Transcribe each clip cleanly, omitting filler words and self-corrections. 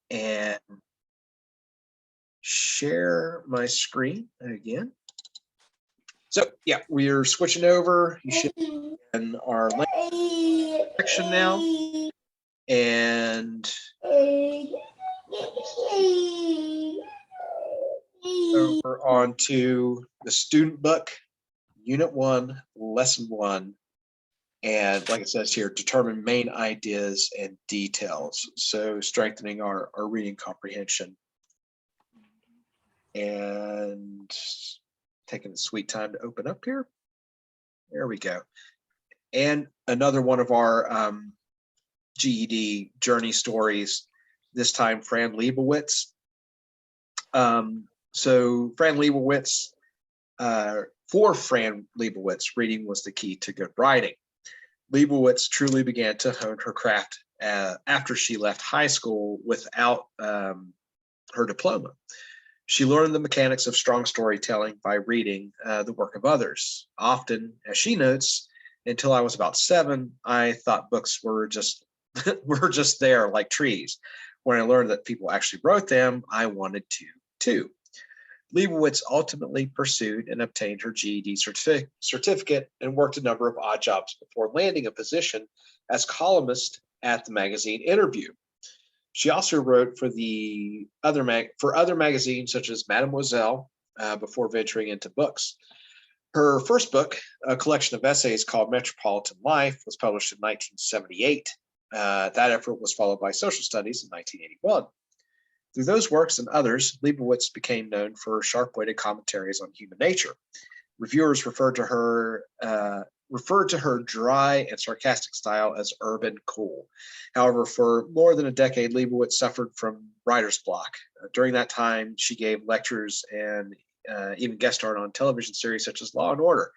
and share my screen again. So yeah, we are switching over. You should be in our language section now, and over onto the student book, Unit 1, Lesson 1. And like it says here, determine main ideas and details. So strengthening our reading comprehension. And taking the sweet time to open up here. There we go. And another one of our GED journey stories, this time Fran Lieberwicz. So Fran Lieberwicz, for Fran Lieberwicz, reading was the key to good writing. Lieberwicz truly began to hone her craft after she left high school without her diploma. She learned the mechanics of strong storytelling by reading the work of others. Often, as she notes, until I was about 7, I thought books were just there like trees. When I learned that people actually wrote them, I wanted to too. Lieberwicz ultimately pursued and obtained her GED certificate and worked a number of odd jobs before landing a position as columnist at the magazine Interview. She also wrote for other magazines such as Mademoiselle before venturing into books. Her first book, a collection of essays called Metropolitan Life, was published in 1978. That effort was followed by Social Studies in 1981. Through those works and others, Lieberwicz became known for sharp-witted commentaries on human nature. Reviewers referred to her dry and sarcastic style as urban cool. However, for more than a decade, Lieberwicz suffered from writer's block. During that time, she gave lectures and even guest starred on television series such as Law and Order.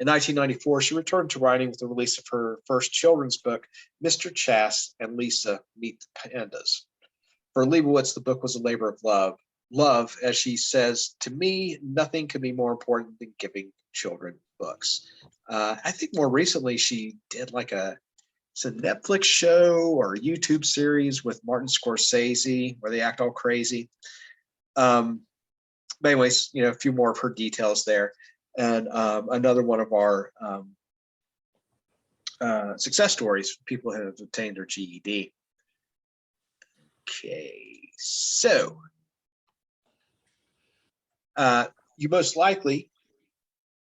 In 1994, she returned to writing with the release of her first children's book, Mr. Chass and Lisa Meet the Pandas. For Lieberwicz, the book was a labor of love. Love, as she says, to me, nothing could be more important than giving children books. I think more recently she did like it's a Netflix show or a YouTube series with Martin Scorsese where they act all crazy. But anyways, a few more of her details there. And another one of our success stories, people who have obtained their GED. Okay, so you most likely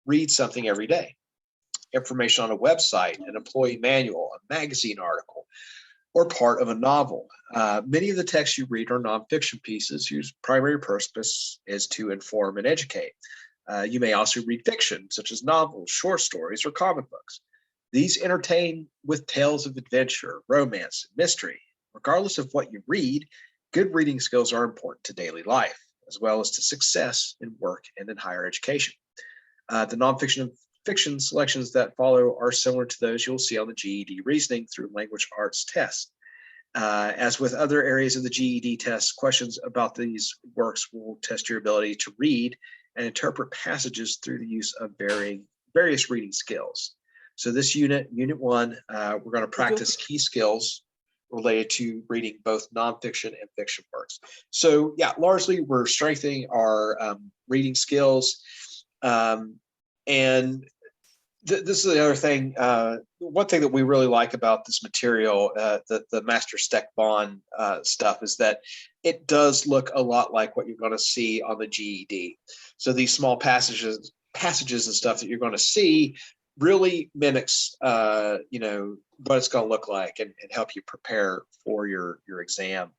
read something every day. Information on a website, an employee manual, a magazine article, or part of a novel. Many of the texts you read are nonfiction pieces whose primary purpose is to inform and educate. You may also read fiction, such as novels, short stories, or comic books. These entertain with tales of adventure, romance, and mystery. Regardless of what you read, good reading skills are important to daily life, as well as to success in work and in higher education. The nonfiction and fiction selections that follow are similar to those you'll see on the GED reasoning through language arts test. As with other areas of the GED test, questions about these works will test your ability to read and interpret passages through the use of various reading skills. So this unit 1, we're going to practice key skills related to reading both nonfiction and fiction works. So yeah, largely we're strengthening our reading skills. And this is the other thing. One thing that we really like about this material, the Master Steck Bond stuff, is that it does look a lot like what you're going to see on the GED. So these small passages and stuff that you're going to see really mimics, what it's going to look like and help you prepare for your exam.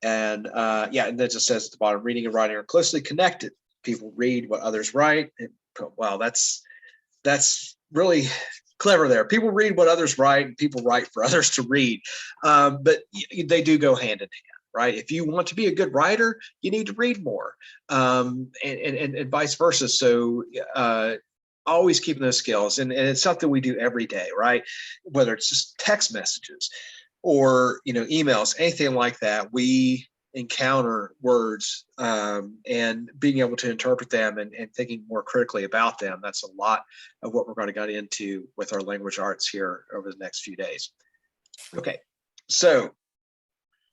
And and it just says at the bottom, reading and writing are closely connected. People read what others write. And, wow, that's really clever there. People read what others write, and people write for others to read. But they do go hand in hand, right? If you want to be a good writer, you need to read more, and vice versa. So always keeping those skills, and it's something we do every day, right? Whether it's just text messages or emails, anything like that, we encounter words and being able to interpret them and thinking more critically about them. That's a lot of what we're going to get into with our language arts here over the next few days. Okay, so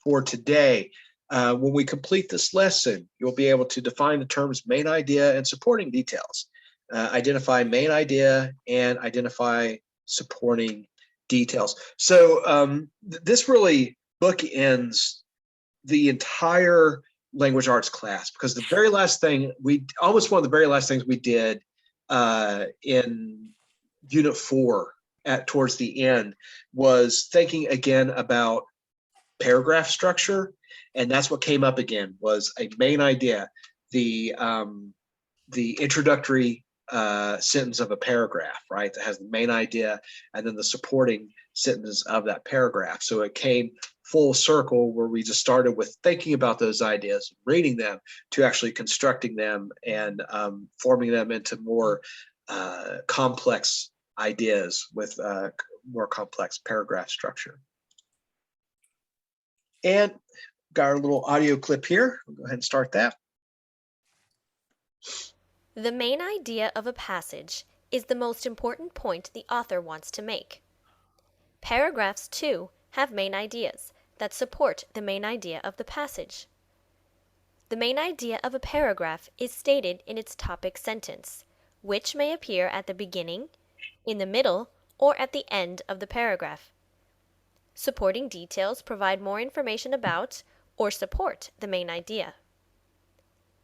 for today. When we complete this lesson, you'll be able to define the terms main idea and supporting details. Identify main idea and identify supporting details. So this really bookends the entire language arts class, because the very last thing almost one of the very last things we did in Unit 4 towards the end was thinking again about paragraph structure, and that's what came up again, was a main idea, the introductory sentence of a paragraph, right, that has the main idea and then the supporting sentence of that paragraph. So it came full circle where we just started with thinking about those ideas, reading them, to actually constructing them and forming them into more complex ideas with more complex paragraph structure. And got our little audio clip here. We'll go ahead and start that. The main idea of a passage is the most important point the author wants to make. Paragraphs, too, have main ideas that support the main idea of the passage. The main idea of a paragraph is stated in its topic sentence, which may appear at the beginning, in the middle, or at the end of the paragraph. Supporting details provide more information about or support the main idea.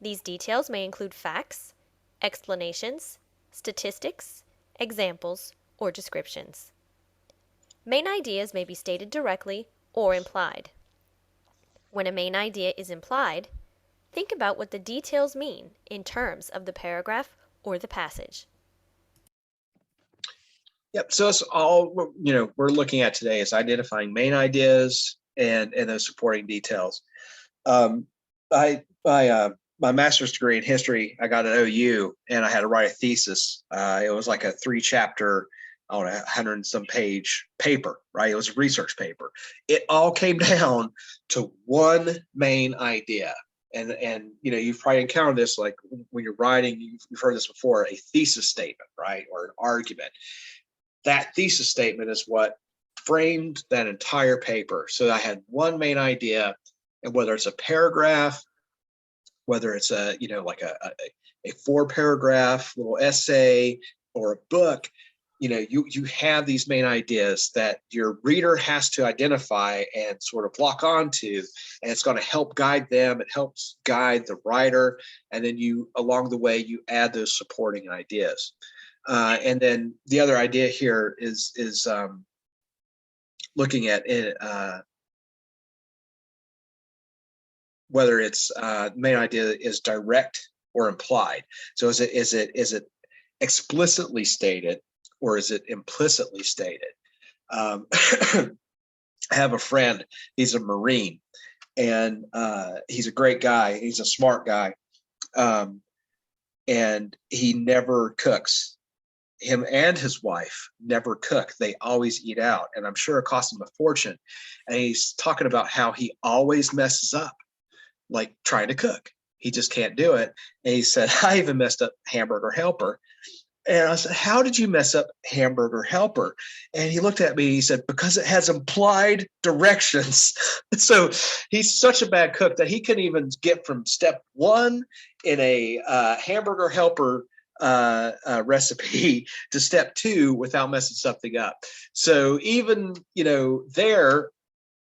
These details may include facts, explanations, statistics, examples, or descriptions. Main ideas may be stated directly or implied. When a main idea is implied, think about what the details mean in terms of the paragraph or the passage. Yep. So that's all we're looking at today, is identifying main ideas and those supporting details. My master's degree in history, I got at OU, and I had to write a thesis. It was like a 3-chapter, 100 and some page paper, right? It was a research paper. It all came down to one main idea. And you've probably encountered this, like when you're writing, you've heard this before, a thesis statement, right? Or an argument. That thesis statement is what framed that entire paper. So I had one main idea, and whether it's a paragraph, whether it's a 4-paragraph little essay or a book, you have these main ideas that your reader has to identify and sort of lock onto, and it's going to help guide them. It helps guide the writer, and then along the way you add those supporting ideas. And then the other idea here is looking at it, whether it's main idea is direct or implied. So is it explicitly stated or is it implicitly stated? I have a friend, he's a Marine, and he's a great guy. He's a smart guy, and he never cooks. Him and his wife never cook. They always eat out, and I'm sure it costs him a fortune. And he's talking about how he always messes up, like trying to cook. He just can't do it. And he said, I even messed up Hamburger Helper. And I said, how did you mess up Hamburger Helper? And he looked at me and he said, because it has implied directions. So he's such a bad cook that he couldn't even get from step 1 in a Hamburger Helper recipe to step 2 without messing something up. So even, there,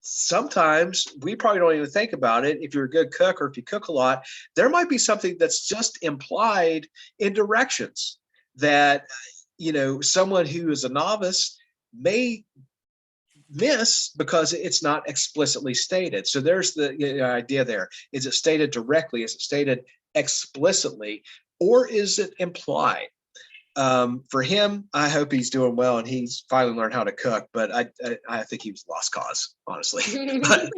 sometimes we probably don't even think about it. If you're a good cook or if you cook a lot, there might be something that's just implied in directions that, someone who is a novice may miss because it's not explicitly stated. So there's the idea there. Is it stated directly? Is it stated explicitly? Or is it implied? For him, I hope he's doing well and he's finally learned how to cook, but I think he was lost cause, honestly. But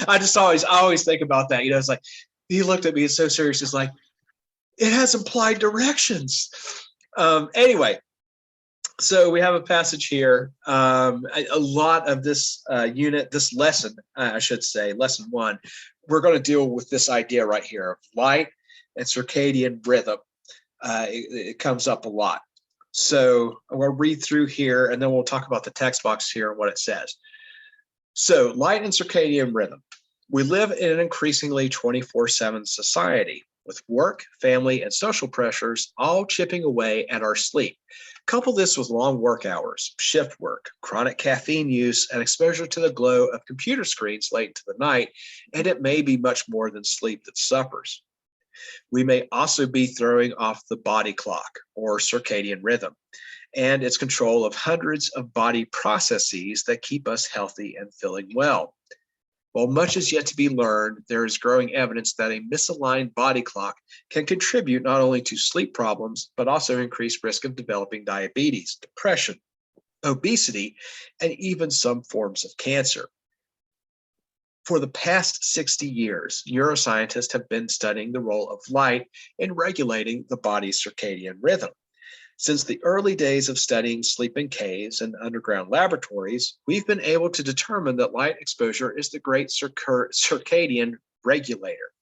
I always think about that. It's like, he looked at me and so serious. It's like, it has implied directions. Anyway, so we have a passage here. A lot of this unit, this lesson, I should say, lesson 1, we're going to deal with this idea right here of light and circadian rhythm. It comes up a lot. So I'm going to read through here, and then we'll talk about the text box here and what it says. So light and circadian rhythm. We live in an increasingly 24/7 society with work, family, and social pressures all chipping away at our sleep. Couple this with long work hours, shift work, chronic caffeine use, and exposure to the glow of computer screens late into the night, and it may be much more than sleep that suffers. We may also be throwing off the body clock or circadian rhythm and its control of hundreds of body processes that keep us healthy and feeling well. While much is yet to be learned, there is growing evidence that a misaligned body clock can contribute not only to sleep problems, but also increased risk of developing diabetes, depression, obesity, and even some forms of cancer. For the past 60 years, neuroscientists have been studying the role of light in regulating the body's circadian rhythm. Since the early days of studying sleep in caves and underground laboratories, we've been able to determine that light exposure is the great circadian regulator.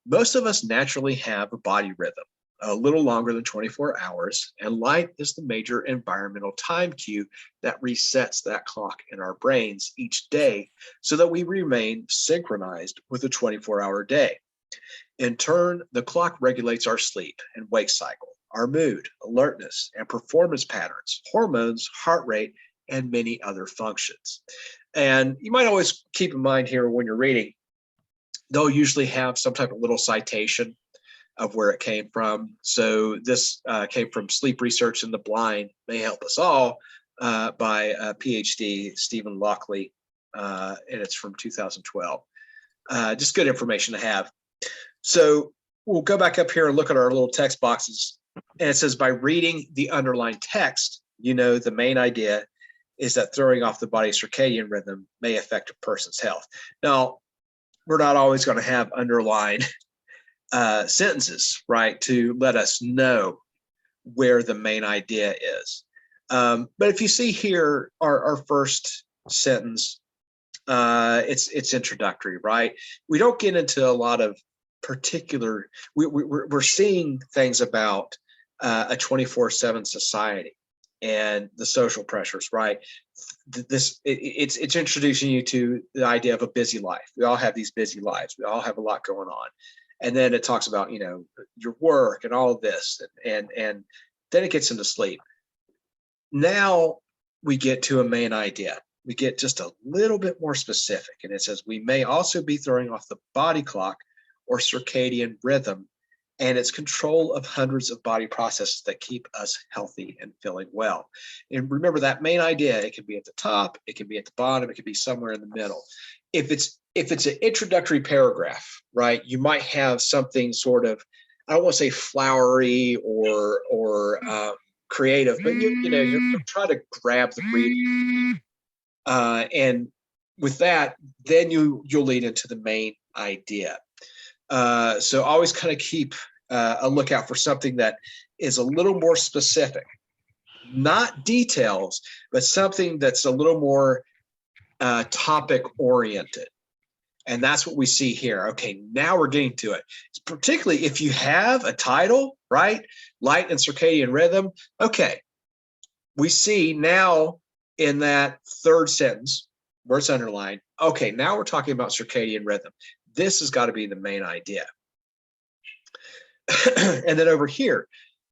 Most of us naturally have a body rhythm, a little longer than 24 hours, and light is the major environmental time cue that resets that clock in our brains each day so that we remain synchronized with a 24-hour day. In turn, the clock regulates our sleep and wake cycle, our mood, alertness, and performance patterns, hormones, heart rate, and many other functions. And you might always keep in mind here when you're reading, they'll usually have some type of little citation of where it came from. So this came from Sleep Research in the Blind May Help Us All by PhD Stephen Lockley, and it's from 2012. Just good information to have. So we'll go back up here and look at our little text boxes. And it says, by reading the underlined text, you know the main idea is that throwing off the body's circadian rhythm may affect a person's health. Now, we're not always going to have underlined sentences, right, to let us know where the main idea is. But if you see here, our first sentence, it's introductory, right? We don't get into a lot of particular, we're seeing things about a 24/7 society and the social pressures, right? It's introducing you to the idea of a busy life. We all have these busy lives. We all have a lot going on. And then it talks about, your work and all of this, and then it gets into sleep. Now we get to a main idea. We get just a little bit more specific, and it says we may also be throwing off the body clock or circadian rhythm and its control of hundreds of body processes that keep us healthy and feeling well. And remember that main idea, it can be at the top, it can be at the bottom, it can be somewhere in the middle. If it's an introductory paragraph, right, you might have something sort of, I don't want to say flowery or creative, but you're trying to grab the reader. And with that, then you'll lead into the main idea. So always kind of keep a lookout for something that is a little more specific, not details, but something that's a little more topic oriented. And that's what we see here. Okay, now we're getting to it. Particularly if you have a title, right? Light and circadian rhythm. Okay, we see now in that third sentence where it's underlined, okay, now we're talking about circadian rhythm. This has got to be the main idea. And then over here,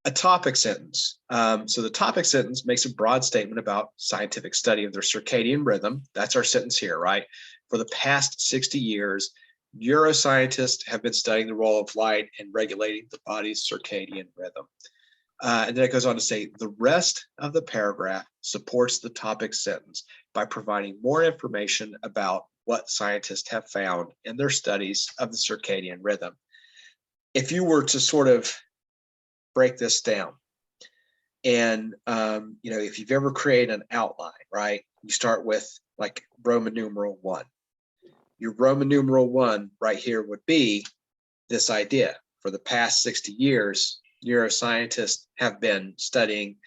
a topic sentence. So the topic sentence makes a broad statement about scientific study of their circadian rhythm. That's our sentence here, right? For the past 60 years, neuroscientists have been studying the role of light in regulating the body's circadian rhythm. And then it goes on to say, the rest of the paragraph supports the topic sentence by providing more information about what scientists have found in their studies of the circadian rhythm. If you were to sort of break this down, and if you've ever created an outline, right, you start with like Roman numeral 1. Your Roman numeral 1 right here would be this idea. For the past 60 years, neuroscientists have been studying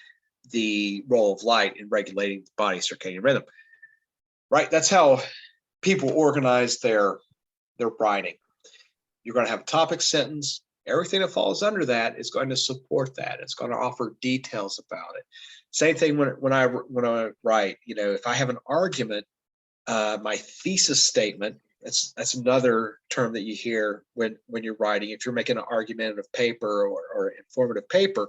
the role of light in regulating the body's circadian rhythm, right? That's how people organize their writing. You're going to have a topic sentence. Everything that falls under that is going to support that. It's going to offer details about it. Same thing when I write. If I have an argument, my thesis statement. That's another term that you hear when you're writing. If you're making an argumentative paper or informative paper,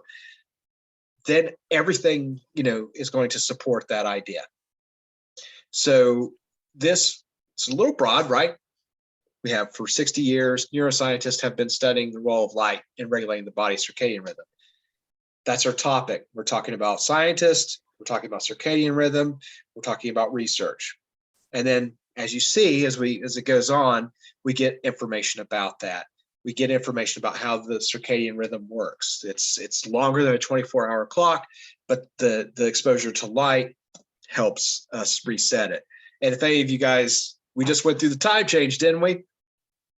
then everything is going to support that idea. So this is a little broad, right? We have for 60 years, neuroscientists have been studying the role of light in regulating the body's circadian rhythm. That's our topic. We're talking about scientists, we're talking about circadian rhythm, we're talking about research. And then as you see, as it goes on, we get information about that. We get information about how the circadian rhythm works. It's longer than a 24-hour clock, but the exposure to light helps us reset it. And if any of you guys, we just went through the time change, didn't we?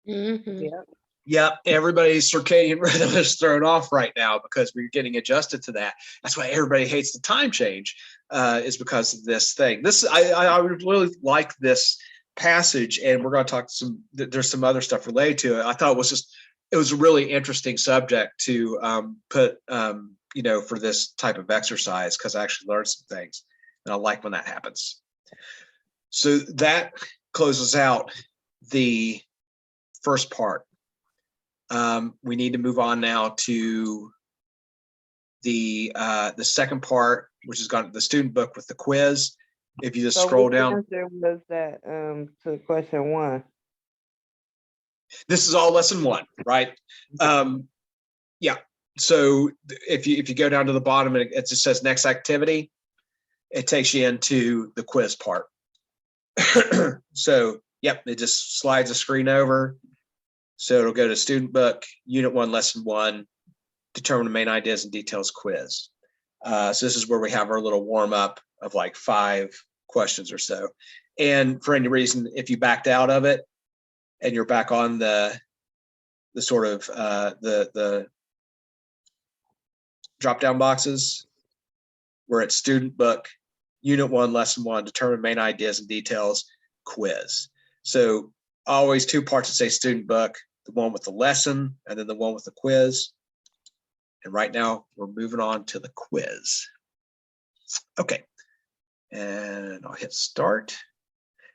Mm-hmm. Yeah. Yep, everybody's circadian rhythm is thrown off right now because we're getting adjusted to that. That's why everybody hates the time change, is because of this thing. I would really like this passage, and we're going to talk there's some other stuff related to it. I thought it was a really interesting subject to put, for this type of exercise, because I actually learned some things, and I like when that happens. So that closes out the first part. We need to move on now to the second part, which has got the student book with the quiz. If you just scroll which down, answer was that to question 1? this is all lesson 1, right? Yeah. So if you go down to the bottom and it just says next activity, it takes you into the quiz part. So yep, it just slides the screen over. So it'll go to student book, unit 1, lesson 1, determine the main ideas and details quiz. So this is where we have our little warm up of like 5 questions or so. And for any reason, if you backed out of it and you're back on the sort of the drop down boxes, we're at student book, unit 1, lesson 1, determine main ideas and details quiz. So always 2 parts that say student book, the one with the lesson and then the one with the quiz. And right now we're moving on to the quiz. Okay. And I'll hit start.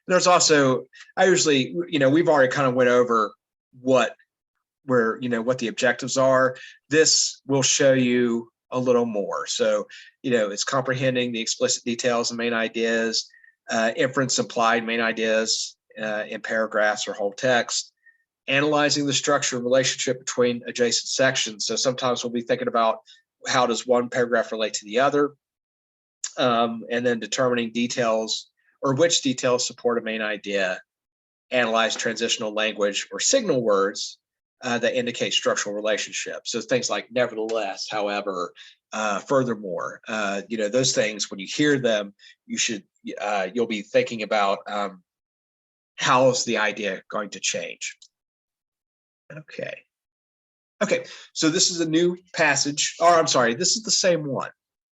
There's also, I usually, we've already kind of went over what the objectives are. This will show you a little more. So, it's comprehending the explicit details and main ideas, inference implied main ideas in paragraphs or whole text, analyzing the structure and relationship between adjacent sections. So sometimes we'll be thinking about how does one paragraph relate to the other, and then determining details or which details support a main idea, analyze transitional language or signal words that indicate structural relationships. So things like nevertheless, however, furthermore, those things, when you hear them, you'll be thinking about how is the idea going to change. Okay, so this is a new passage, or I'm sorry, this is the same one.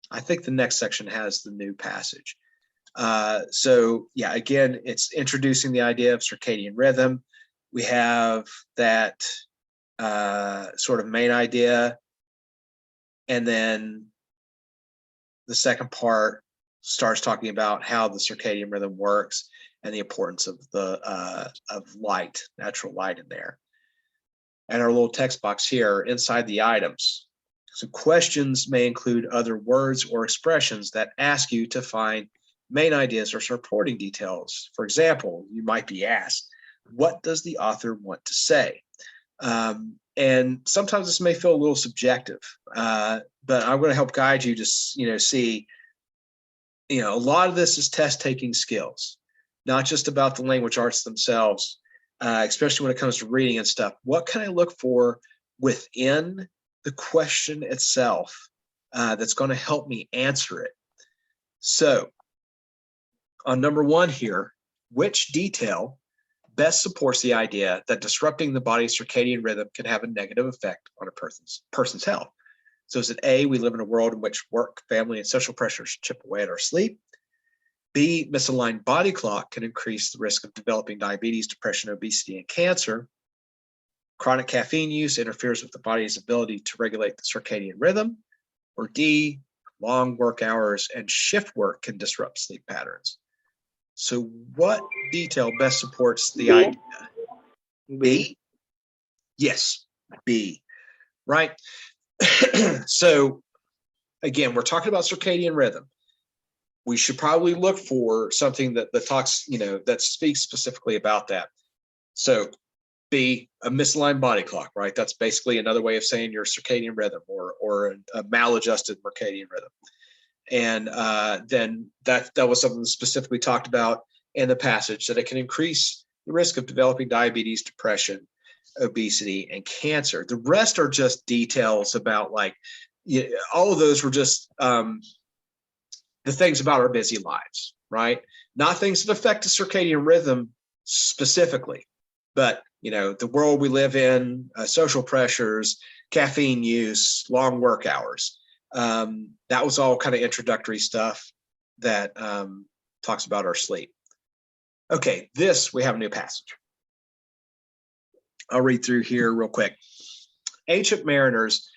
I think the next section has the new passage. So yeah, again, it's introducing the idea of circadian rhythm. We have that sort of main idea, and then the second part starts talking about how the circadian rhythm works and the importance of of light, natural light in there. And our little text box here inside the items. So questions may include other words or expressions that ask you to find main ideas or supporting details. For example, you might be asked, what does the author want to say? And sometimes this may feel a little subjective, but I'm going to help guide you to see, a lot of this is test-taking skills, not just about the language arts themselves, especially when it comes to reading and stuff. What can I look for within the question itself that's going to help me answer it? So on number 1 here, which detail best supports the idea that disrupting the body's circadian rhythm can have a negative effect on a person's health? So is it A, we live in a world in which work, family, and social pressures chip away at our sleep? B, misaligned body clock can increase the risk of developing diabetes, depression, obesity, and cancer. Chronic caffeine use interferes with the body's ability to regulate the circadian rhythm. Or D, long work hours and shift work can disrupt sleep patterns. So what detail best supports the B. idea? B. B? Yes, B, right? So again, we're talking about circadian rhythm. We should probably look for something that talks, that speaks specifically about that. So B, a misaligned body clock, right? That's basically another way of saying your circadian rhythm or a maladjusted circadian rhythm. And then that was something specifically talked about in the passage, that it can increase the risk of developing diabetes, depression, obesity, and cancer. The rest are just details about all of those were just the things about our busy lives, right? Not things that affect the circadian rhythm specifically, but the world we live in, social pressures, caffeine use, long work hours. That was all kind of introductory stuff that talks about our sleep. Okay, we have a new passage. I'll read through here real quick. Ancient mariners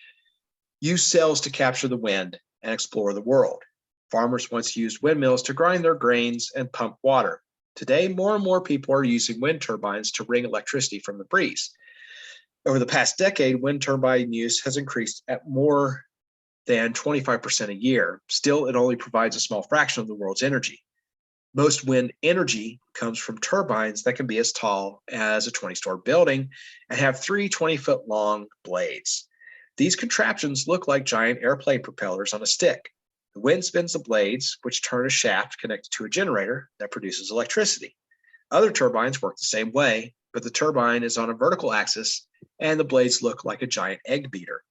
used sails to capture the wind and explore the world. Farmers once used windmills to grind their grains and pump water. Today, more and more people are using wind turbines to wring electricity from the breeze. Over the past decade, wind turbine use has increased at more than 25% a year. Still, it only provides a small fraction of the world's energy. Most wind energy comes from turbines that can be as tall as a 20-story building and have 3 20-foot long blades. These contraptions look like giant airplane propellers on a stick. The wind spins the blades, which turn a shaft connected to a generator that produces electricity. Other turbines work the same way, but the turbine is on a vertical axis and the blades look like a giant egg beater.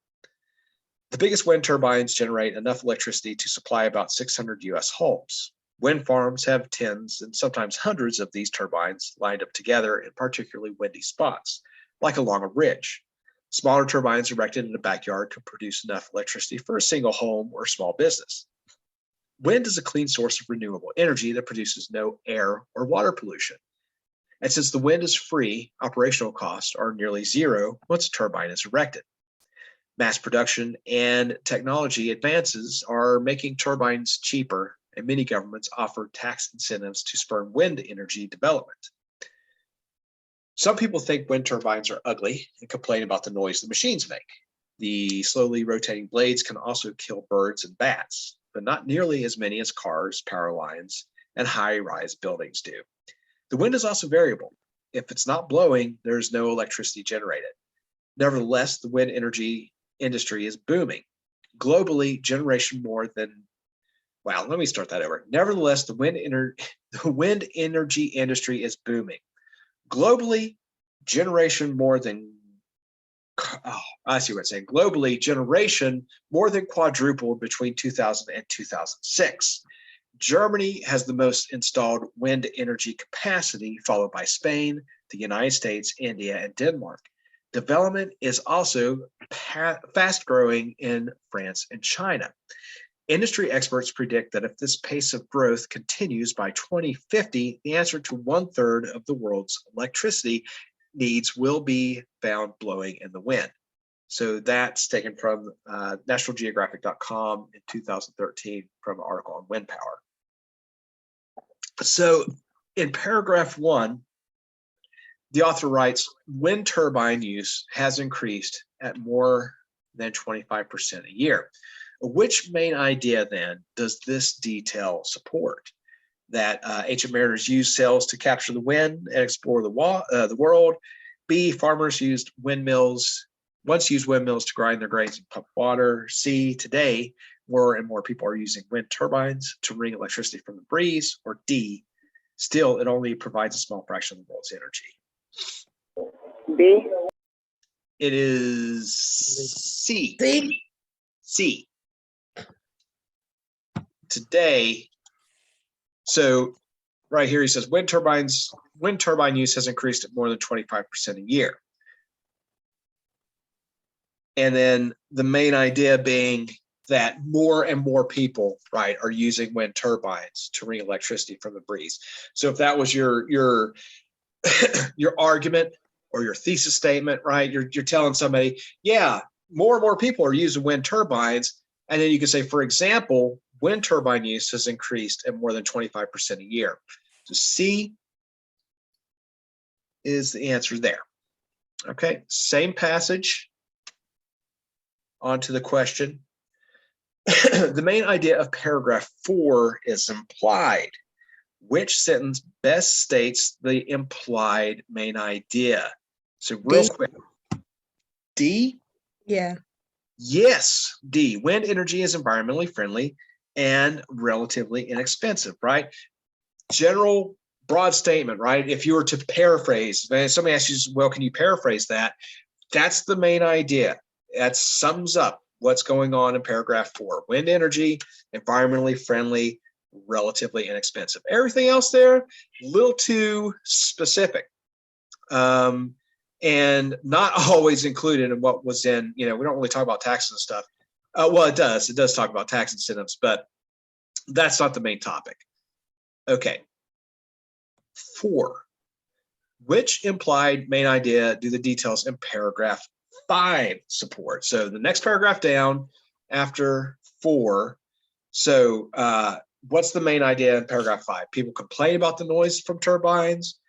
The biggest wind turbines generate enough electricity to supply about 600 U.S. homes. Wind farms have tens and sometimes hundreds of these turbines lined up together in particularly windy spots, like along a ridge. Smaller turbines erected in a backyard can produce enough electricity for a single home or small business. Wind is a clean source of renewable energy that produces no air or water pollution. And since the wind is free, operational costs are nearly zero once a turbine is erected. Mass production and technology advances are making turbines cheaper, and many governments offer tax incentives to spur wind energy development. Some people think wind turbines are ugly and complain about the noise the machines make. The slowly rotating blades can also kill birds and bats, but not nearly as many as cars, power lines, and high-rise buildings do. The wind is also variable. If it's not blowing, there's no electricity generated. Nevertheless, the wind energy industry is booming. Globally, Nevertheless, the wind energy industry is booming. Globally, generation more than quadrupled between 2000 and 2006. Germany has the most installed wind energy capacity, followed by Spain, the United States, India, and Denmark. Development is also fast growing in France and China. Industry experts predict that if this pace of growth continues by 2050, the answer to 1/3 of the world's electricity needs will be found blowing in the wind. So that's taken from nationalgeographic.com in 2013 from an article on wind power. So in paragraph 1, the author writes, wind turbine use has increased at more than 25% a year. Which main idea then does this detail support? That ancient mariners used sails to capture the wind and explore the world. B, farmers once used windmills to grind their grains and pump water. C, today more and more people are using wind turbines to wring electricity from the breeze. Or D, still it only provides a small fraction of the world's energy. B. It is C. C. Today, so right here he says wind turbine use has increased at more than 25% a year. And then the main idea being that more and more people, right, are using wind turbines to wring electricity from the breeze. So if that was your your argument or your thesis statement, right, you're telling somebody, yeah, more and more people are using wind turbines. And then you can say, for example, wind turbine use has increased at more than 25% a year. So C is the answer there. Okay, same passage. On to the question. The main idea of paragraph 4 is implied. Which sentence best states the implied main idea? So real D. quick. D? Yeah. Yes, D. Wind energy is environmentally friendly and relatively inexpensive, right? General broad statement, right? If you were to paraphrase, somebody asks you, well, can you paraphrase that? That's the main idea. That sums up what's going on in paragraph 4. Wind energy, environmentally friendly, relatively inexpensive. Everything else there, a little too specific. And not always included in what was in, we don't really talk about taxes and stuff. Well, it does talk about tax incentives, but that's not the main topic. Okay. 4. Which implied main idea do the details in paragraph 5 support? So the next paragraph down after 4. So what's the main idea in paragraph 5? People complain about the noise from turbines.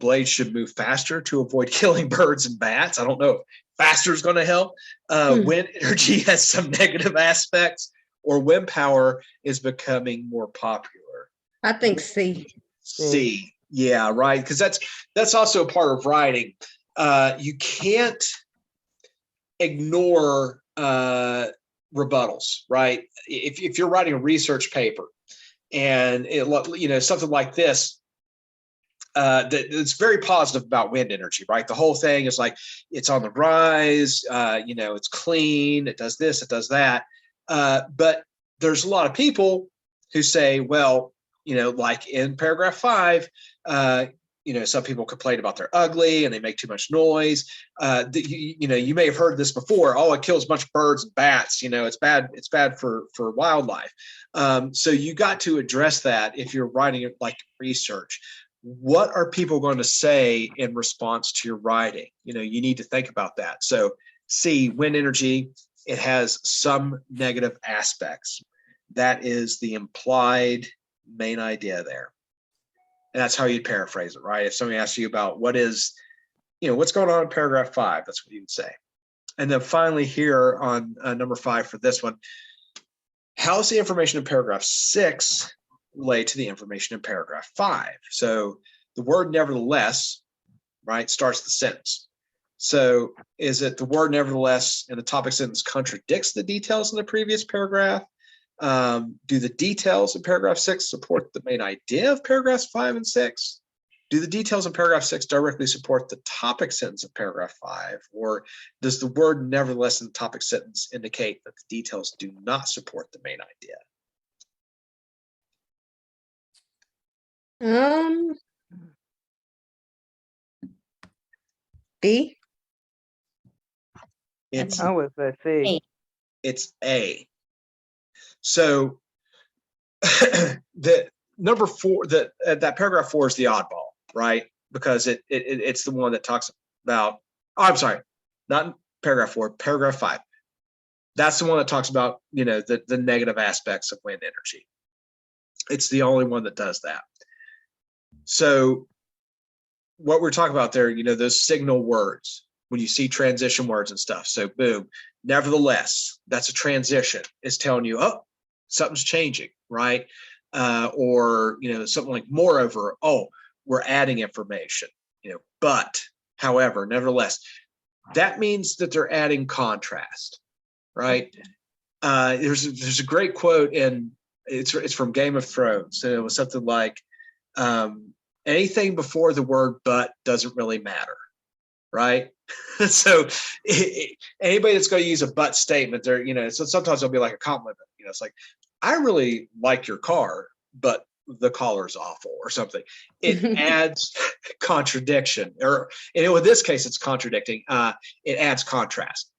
Blades should move faster to avoid killing birds and bats. I don't know if faster is going to help. Wind energy has some negative aspects, or wind power is becoming more popular. I think C. C. Yeah, right. Because that's also a part of writing. You can't ignore rebuttals, right? If you're writing a research paper and something like this, it's very positive about wind energy, right? The whole thing is like it's on the rise, it's clean, it does this, it does that. But there's a lot of people who say, well, like in paragraph 5, some people complain about they're ugly and they make too much noise. You may have heard this before. Oh, it kills a bunch of birds and bats. It's bad. It's bad for wildlife. So you got to address that if you're writing like research. What are people going to say in response to your writing? You need to think about that. So C, wind energy, it has some negative aspects. That is the implied main idea there. And that's how you'd paraphrase it, right? If somebody asks you about what's going on in paragraph 5, that's what you would say. And then finally here on number 5 for this one, how's the information in paragraph 6 relate to the information in paragraph 5? So the word nevertheless, right, starts the sentence. So is it the word nevertheless in the topic sentence contradicts the details in the previous paragraph? Do the details in paragraph 6 support the main idea of paragraphs 5 and 6? Do the details in paragraph 6 directly support the topic sentence of paragraph 5? Or does the word nevertheless in the topic sentence indicate that the details do not support the main idea? B. I would say C. It's A. So the number 4, that paragraph 4 is the oddball, right? Because it's the one that talks about, I'm sorry, not paragraph 4, paragraph 5. That's the one that talks about, the negative aspects of wind energy. It's the only one that does that. So what we're talking about there, those signal words, when you see transition words and stuff. So boom, nevertheless, that's a transition. It's telling you, oh, something's changing, right? Or, something like moreover, oh, we're adding information, but, however, nevertheless, that means that they're adding contrast, right? There's a great quote it's from Game of Thrones. And it was something like, anything before the word but doesn't really matter, right? So anybody that's going to use a but statement, they're, so sometimes it'll be like a compliment, it's like, I really like your car, but the collar's awful or something. It adds contradiction, or in this case, it's contradicting. It adds contrast.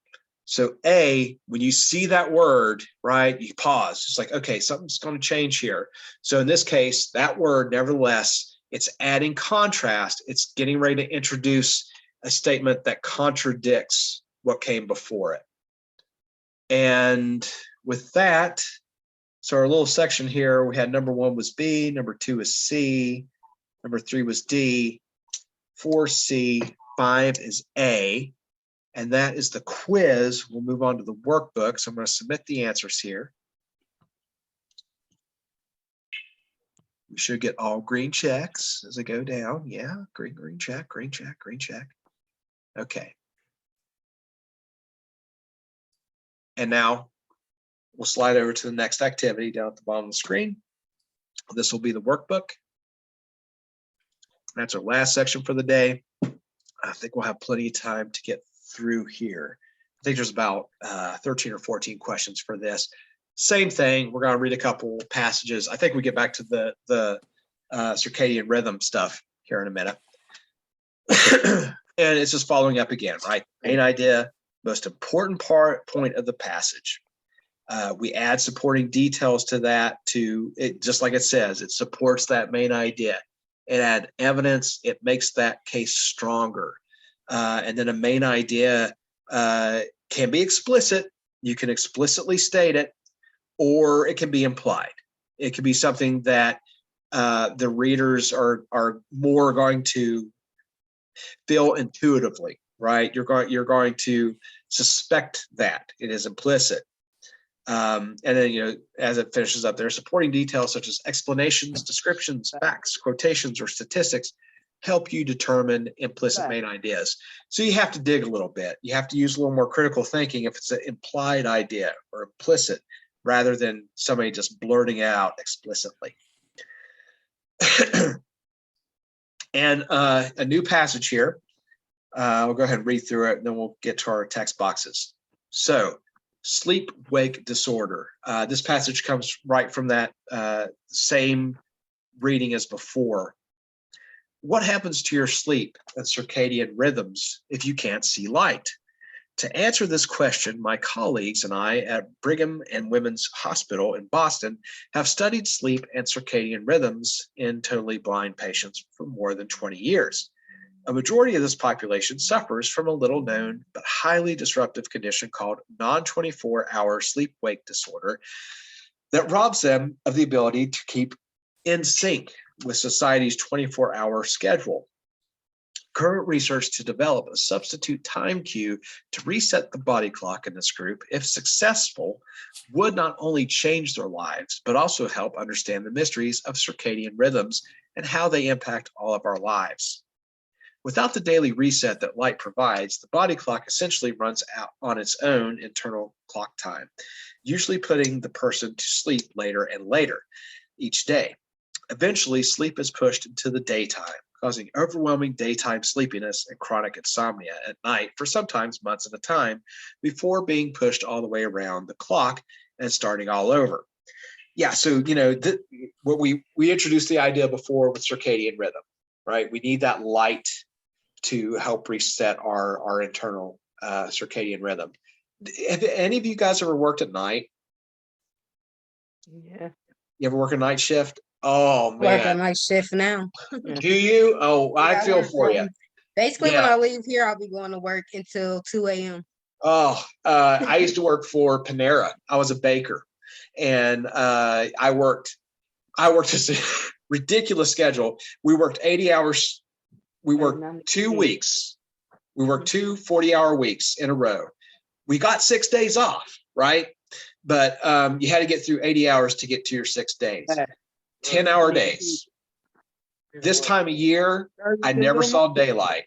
So A, when you see that word, right, you pause. It's like, okay, something's going to change here. So in this case, that word, nevertheless, it's adding contrast. It's getting ready to introduce a statement that contradicts what came before it. And with that, so our little section here, we had number 1 was B, number 2 is C, Number 3 was D. 4C. 5 is A. And that is the quiz. We'll move on to the workbook. So I'm going to submit the answers here. We should get all green checks as I go down. Yeah, green check, green check, green check. Okay. And now we'll slide over to the next activity down at the bottom of the screen. This will be the workbook. That's our last section for the day. I think we'll have plenty of time to get through here. I think there's about 13 or 14 questions for this. Same thing. We're going to read a couple passages. I think we get back to the circadian rhythm stuff here in a minute. And it's just following up again, right? Main idea, most important point of the passage. We add supporting details to that to it, just like it says, it supports that main idea. It adds evidence, it makes that case stronger. And then a main idea can be explicit. You can explicitly state it, or it can be implied. It can be something that the readers are more going to feel intuitively, right? You're going to suspect that it is implicit. And then, as it finishes up there, supporting details such as explanations, descriptions, facts, quotations, or statistics help you determine implicit main ideas. So you have to dig a little bit. You have to use a little more critical thinking if it's an implied idea or implicit, rather than somebody just blurting out explicitly. And a new passage here. We'll go ahead and read through it, and then we'll get to our text boxes. So, sleep-wake disorder. This passage comes right from that same reading as before. What happens to your sleep and circadian rhythms if you can't see light? To answer this question, my colleagues and I at Brigham and Women's Hospital in Boston have studied sleep and circadian rhythms in totally blind patients for more than 20 years. A majority of this population suffers from a little-known but highly disruptive condition called non-24-hour sleep-wake disorder that robs them of the ability to keep in sync with society's 24-hour schedule. Current research to develop a substitute time cue to reset the body clock in this group, if successful, would not only change their lives, but also help understand the mysteries of circadian rhythms and how they impact all of our lives. Without the daily reset that light provides, the body clock essentially runs out on its own internal clock time, usually putting the person to sleep later and later each day. Eventually, sleep is pushed into the daytime, causing overwhelming daytime sleepiness and chronic insomnia at night for sometimes months at a time, before being pushed all the way around the clock and starting all over. Yeah, so, what we introduced the idea before with circadian rhythm, right? We need that light to help reset our internal circadian rhythm. Have any of you guys ever worked at night? Yeah. You ever work a night shift? Oh, man. Work on my shift now. Do you? Oh, I Yeah, feel work for you. from- Basically, when Yeah. I leave here, I'll be going to work until 2 a.m. Oh, I used to work for Panera. I was a baker, and I worked this ridiculous schedule. We worked 80 hours. We worked 2 weeks. We worked 2 40-hour weeks in a row. We got 6 days off, right? But you had to get through 80 hours to get to your 6 days. 10-hour days. This time of year, I never saw daylight.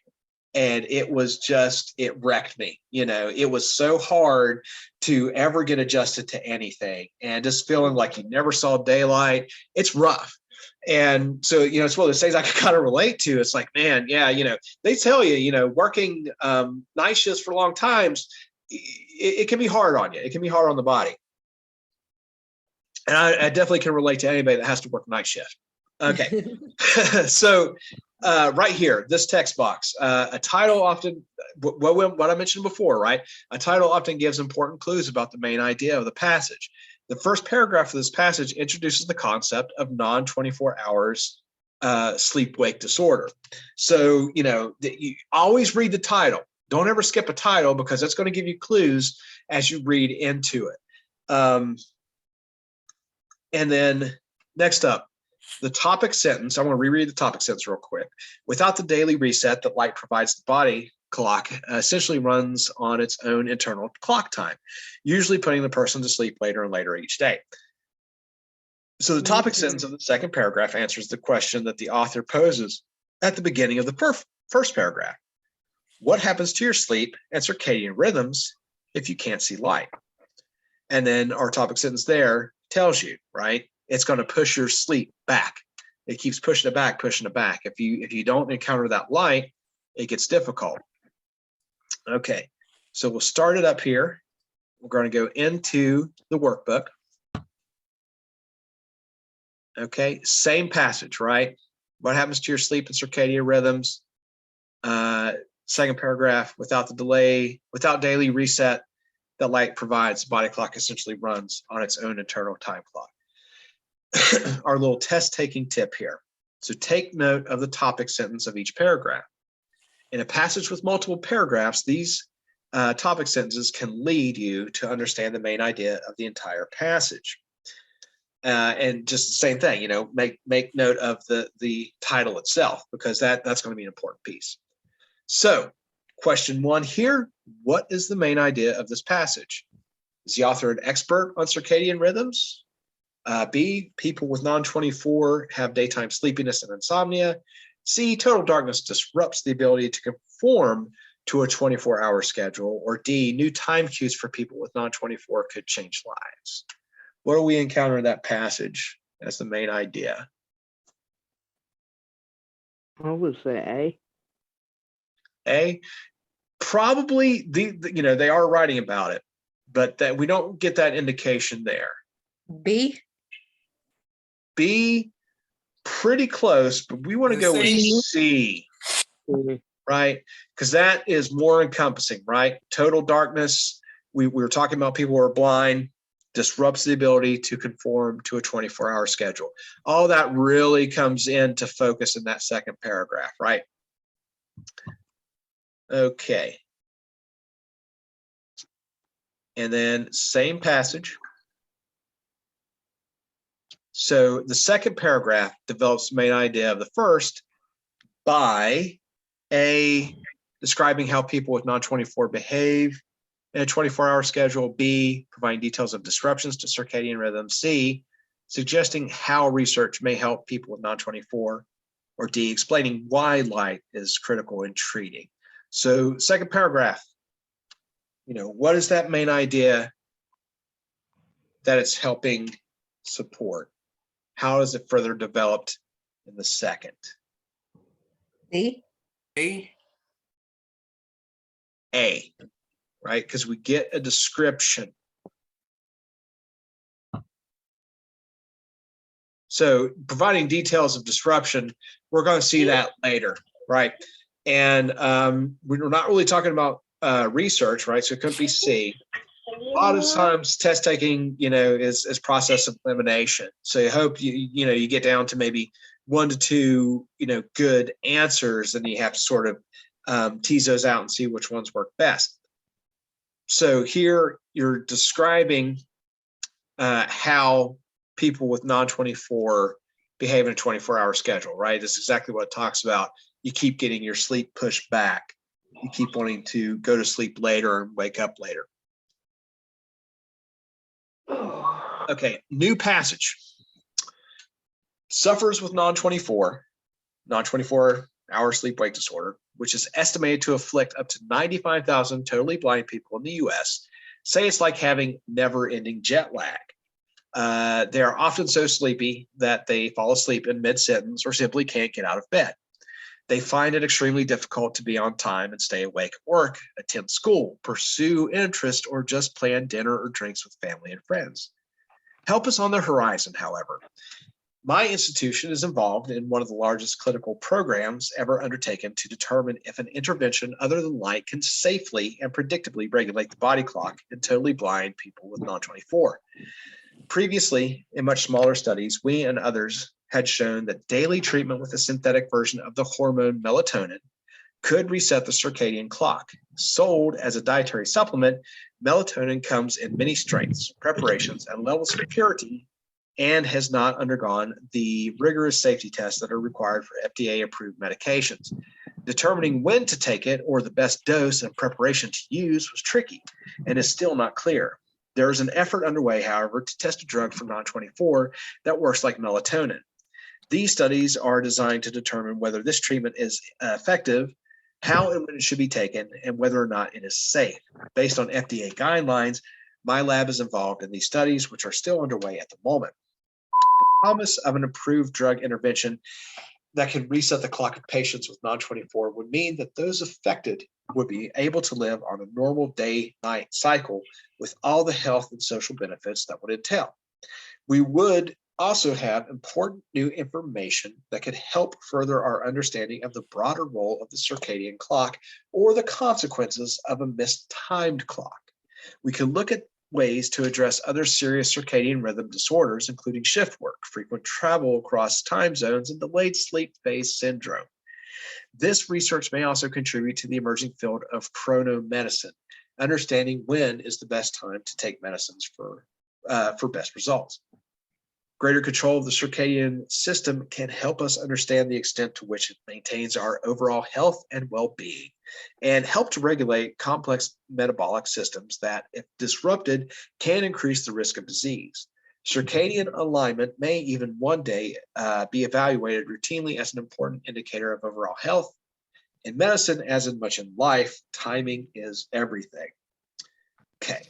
And it wrecked me. It was so hard to ever get adjusted to anything, and just feeling like you never saw daylight. It's rough. And so, it's one of those things I can kind of relate to. It's like, man, yeah, they tell you, working night shifts for long times, it can be hard on you. It can be hard on the body. And I definitely can relate to anybody that has to work night shift. Okay. So right here, this text box, a title often, what I mentioned before, right? A title often gives important clues about the main idea of the passage. The first paragraph of this passage introduces the concept of non-24 hours sleep-wake disorder. So, you always read the title. Don't ever skip a title, because that's going to give you clues as you read into it. And then next up, The topic sentence, I want to reread the topic sentence real quick. Without the daily reset that light provides the body clock, essentially runs on its own internal clock time, usually putting the person to sleep later and later each day. So the topic sentence of the second paragraph answers the question that the author poses at the beginning of the first paragraph. What happens to your sleep and circadian rhythms if you can't see light? And then our topic sentence there tells you, right? It's going to push your sleep back. It keeps pushing it back, pushing it back. If you don't encounter that light, it gets difficult. Okay, so we'll start it up here. We're going to go into the workbook. Okay, same passage, right? What happens to your sleep and circadian rhythms? Second paragraph, without the delay, without daily reset that light provides, the body clock essentially runs on its own internal time clock. Our little test taking tip here. So take note of the topic sentence of each paragraph. In a passage with multiple paragraphs, these topic sentences can lead you to understand the main idea of the entire passage. And just the same thing, you know, make note of the title itself, because that's going to be an important piece. So question one here, what is the main idea of this passage? Is the author an expert on circadian rhythms? B, people with non-24 have daytime sleepiness and insomnia. C, total darkness disrupts the ability to conform to a 24-hour schedule. Or D, new time cues for people with non-24 could change lives. What do we encounter in that passage as the main idea? I would say A. A, probably you know, they are writing about it, but that we don't get that indication there. B. B, pretty close, but we want to go with C, right? Because that is more encompassing, right? Total darkness. We were talking about people who are blind, disrupts the ability to conform to a 24-hour schedule. All that really comes into focus in that second paragraph, right? Okay. And then same passage. So the second paragraph develops the main idea of the first by A, describing how people with non-24 behave in a 24-hour schedule. B, providing details of disruptions to circadian rhythm. C, suggesting how research may help people with non-24. Or D, explaining why light is critical in treating. So second paragraph, you know, what is that main idea that it's helping support? How is it further developed in the second? D. A. A, right? Because we get a description. So providing details of disruption, we're going to see that later, right? And we're not really talking about research, right? So it could be C. A lot of times test taking, you know, is process of elimination. So you hope you get down to maybe 1 to 2, you know, good answers, and you have to sort of tease those out and see which ones work best. So here you're describing how people with non-24 behave in a 24-hour schedule, right? That's exactly what it talks about. You keep getting your sleep pushed back. You keep wanting to go to sleep later and wake up later. Okay, new passage. Suffers with non-24 hour sleep-wake disorder, which is estimated to afflict up to 95,000 totally blind people in the US, say it's like having never-ending jet lag. They are often so sleepy that they fall asleep in mid-sentence or simply can't get out of bed. They find it extremely difficult to be on time and stay awake at work, attend school, pursue interest, or just plan dinner or drinks with family and friends. Help is on the horizon, however. My institution is involved in one of the largest clinical programs ever undertaken to determine if an intervention other than light can safely and predictably regulate the body clock in totally blind people with non-24. Previously, in much smaller studies, we and others had shown that daily treatment with a synthetic version of the hormone melatonin could reset the circadian clock. Sold as a dietary supplement, melatonin comes in many strengths, preparations, and levels of purity and has not undergone the rigorous safety tests that are required for FDA-approved medications. Determining when to take it or the best dose and preparation to use was tricky and is still not clear. There is an effort underway, however, to test a drug for non-24 that works like melatonin. These studies are designed to determine whether this treatment is effective, how and when it should be taken, and whether or not it is safe. Based on FDA guidelines, my lab is involved in these studies, which are still underway at the moment. The promise of an approved drug intervention that can reset the clock of patients with non-24 would mean that those affected would be able to live on a normal day-night cycle with all the health and social benefits that would entail. We would also have important new information that could help further our understanding of the broader role of the circadian clock or the consequences of a mistimed clock. We could look at ways to address other serious circadian rhythm disorders, including shift work, frequent travel across time zones, and delayed sleep phase syndrome. This research may also contribute to the emerging field of chronomedicine, understanding when is the best time to take medicines for best results. Greater control of the circadian system can help us understand the extent to which it maintains our overall health and well-being, and help to regulate complex metabolic systems that, if disrupted, can increase the risk of disease. Circadian alignment may even one day be evaluated routinely as an important indicator of overall health. In medicine, as in much in life, timing is everything. Okay.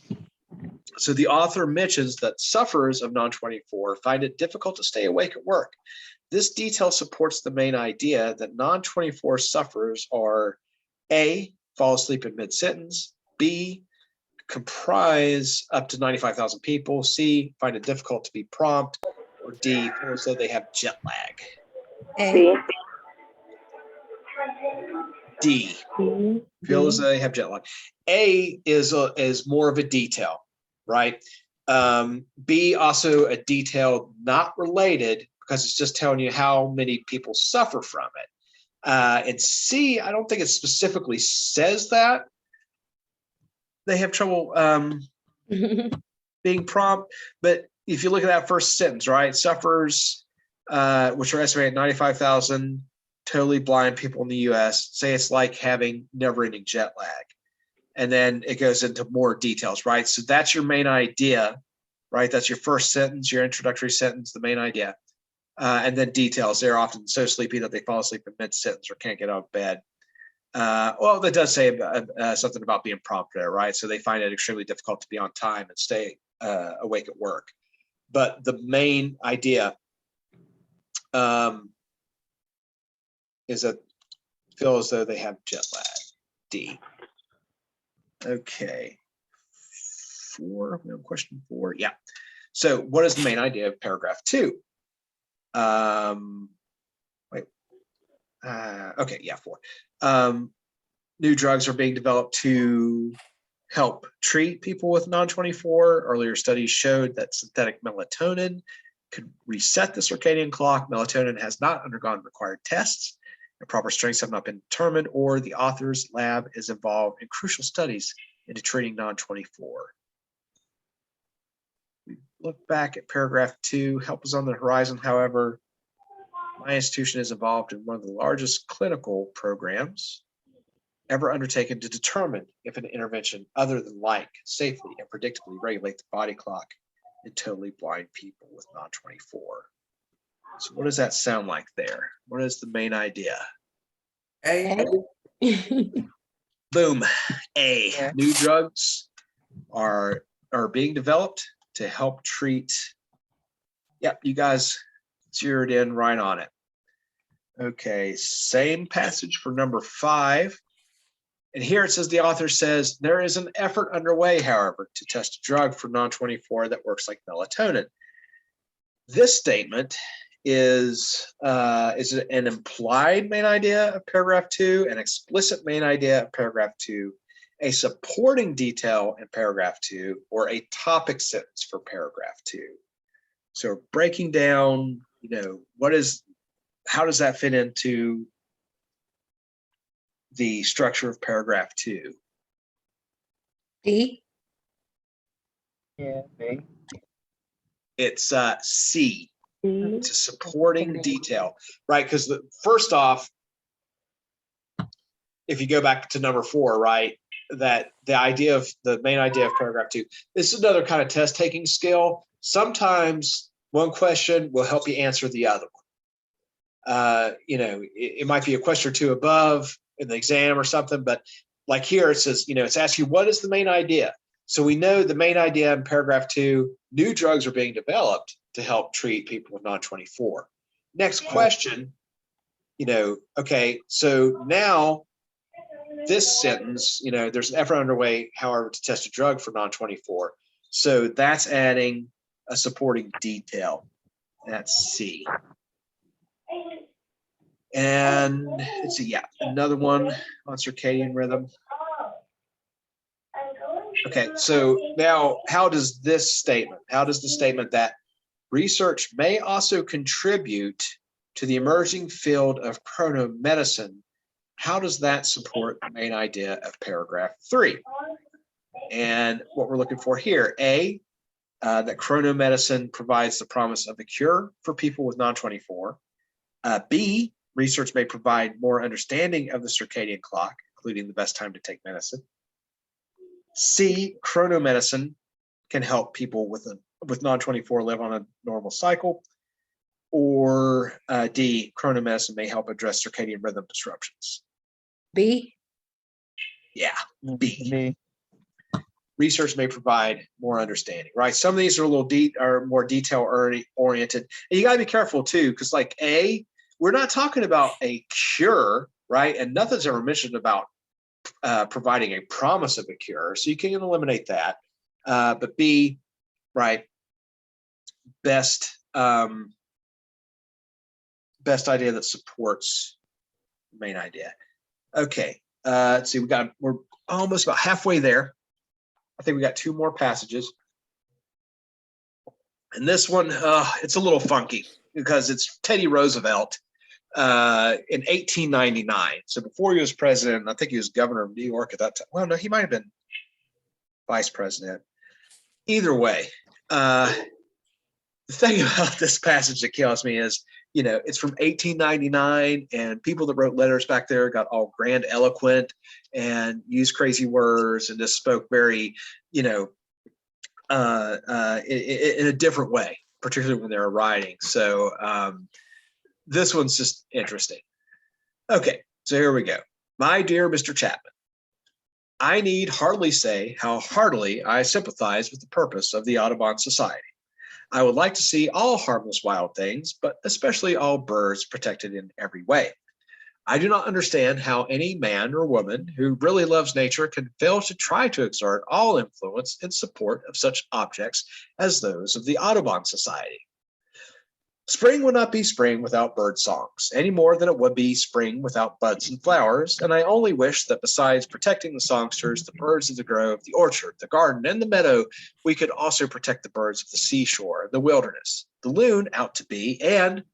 So the author mentions that sufferers of non-24 find it difficult to stay awake at work. This detail supports the main idea that non-24 sufferers are A, fall asleep in mid-sentence, B, comprise up to 95,000 people, C, find it difficult to be prompt, or D, feel as though they have jet lag. A. D, feel as though they have jet lag. A is more of a detail, right? B, also a detail not related, because it's just telling you how many people suffer from it. And C, I don't think it specifically says that they have trouble being prompt, but if you look at that first sentence, right? Sufferers, which are estimated 95,000 totally blind people in the US, say it's like having never-ending jet lag. And then it goes into more details, right? So that's your main idea, right? That's your first sentence, your introductory sentence, the main idea. And then details. They're often so sleepy that they fall asleep in mid-sentence or can't get out of bed. Well, that does say something about being prompt there, right? So they find it extremely difficult to be on time and stay awake at work. But the main idea is that feel as though they have jet lag. D. Okay. Question 4. Yeah. So what is the main idea of paragraph 2? Okay, yeah, 4. New drugs are being developed to help treat people with non-24. Earlier studies showed that synthetic melatonin could reset the circadian clock. Melatonin has not undergone required tests, and proper strengths have not been determined, or the author's lab is involved in crucial studies into treating non-24. We look back at paragraph 2. Help is on the horizon, however. My institution is involved in one of the largest clinical programs ever undertaken to determine if an intervention other than light can safely and predictably regulate the body clock in totally blind people with non-24. So what does that sound like there? What is the main idea? A. Boom. A. Yeah. New drugs are being developed to help treat. Yep, you guys zeroed in right on it. Okay, same passage for number 5. And here it says the author says there is an effort underway, however, to test a drug for non-24 that works like melatonin. This statement is an implied main idea of paragraph 2, an explicit main idea of paragraph 2, a supporting detail in paragraph 2, or a topic sentence for paragraph 2. So breaking down, how does that fit into the structure of paragraph 2? D. Yeah, B. It's C. C. It's a supporting detail, right? Because first off, if you go back to number 4, right, that the main idea of paragraph 2, this is another kind of test taking skill. Sometimes one question will help you answer the other one. It might be a question or two above in the exam or something, but like here it says, it's asking you, what is the main idea? So we know the main idea in paragraph 2, new drugs are being developed to help treat people with non-24. Next question, okay, so now this sentence, there's an effort underway, however, to test a drug for non-24. So that's adding a supporting detail. That's C. And let's see, another one on circadian rhythm. Okay, so now how does the statement that research may also contribute to the emerging field of chronomedicine, how does that support the main idea of paragraph 3? And what we're looking for here, A, that chronomedicine provides the promise of a cure for people with non-24. B, research may provide more understanding of the circadian clock, including the best time to take medicine. C, chronomedicine can help people with non-24 live on a normal cycle. Or D, chronomedicine may help address circadian rhythm disruptions. B. Yeah, B. Research may provide more understanding, right? Some of these are are more detail oriented. And you got to be careful too, because like A, we're not talking about a cure, right? And nothing's ever mentioned about providing a promise of a cure. So you can eliminate that. But B, right, best idea that supports the main idea. Okay, let's see, we're almost about halfway there. I think we got 2 more passages. And this one, it's a little funky because it's Teddy Roosevelt in 1899. So before he was president, I think he was governor of New York at that time. Well, no, he might have been vice president. Either way, the thing about this passage that kills me is, it's from 1899, and people that wrote letters back there got all grandiloquent and used crazy words and just spoke very, in a different way, particularly when they were writing. So this one's just interesting. Okay, so here we go. My dear Mr. Chapman, I need hardly say how heartily I sympathize with the purpose of the Audubon Society. I would like to see all harmless wild things, but especially all birds, protected in every way. I do not understand how any man or woman who really loves nature can fail to try to exert all influence in support of such objects as those of the Audubon Society. Spring would not be spring without bird songs, any more than it would be spring without buds and flowers, and I only wish that besides protecting the songsters, the birds of the grove, the orchard, the garden, and the meadow, we could also protect the birds of the seashore, the wilderness. The loon ought to be, and,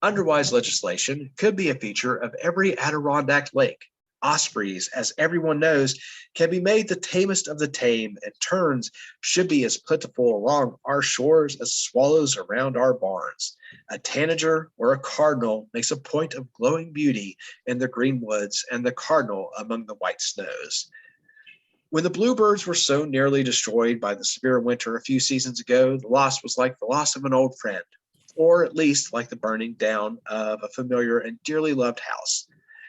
under wise legislation, could be a feature of every Adirondack lake. Ospreys, as everyone knows, can be made the tamest of the tame, and terns should be as plentiful along our shores as swallows around our barns. A tanager or a cardinal makes a point of glowing beauty in the green woods, and the cardinal among the white snows. When the bluebirds were so nearly destroyed by the severe winter a few seasons ago, the loss was like the loss of an old friend, or at least like the burning down of a familiar and dearly loved house.